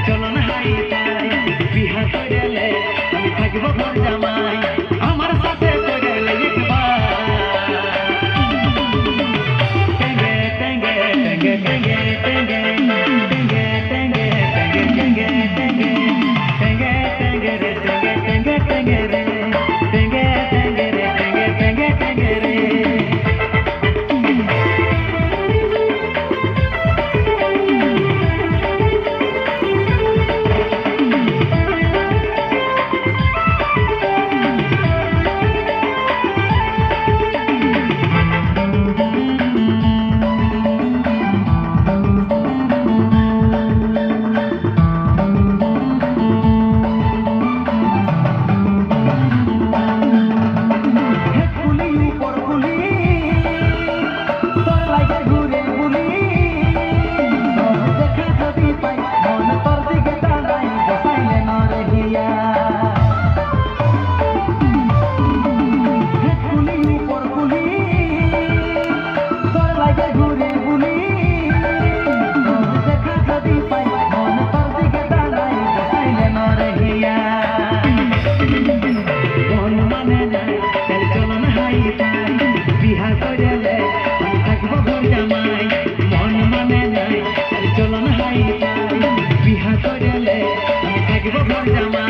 চলো না হাই বিহা কইলে আমি থাকবো ঘর জামাই আমার সাথে কইলে একবার টেঙ্গে টেঙ্গে টেঙ্গে টেঙ্গে টেঙ্গে টেঙ্গে টেঙ্গে টেঙ্গে টেঙ্গে টেঙ্গে টেঙ্গে রে টেঙ্গে টেঙ্গে টেঙ্গে রে টেঙ্গে টেঙ্গে রে টেঙ্গে টেঙ্গে টেঙ্গে রে বিহা কইলে আমি থাকবো ঘর জামাই মন মানে নাই চলো না হাই বিহা কইলে আমি থাকবো ঘর জামাই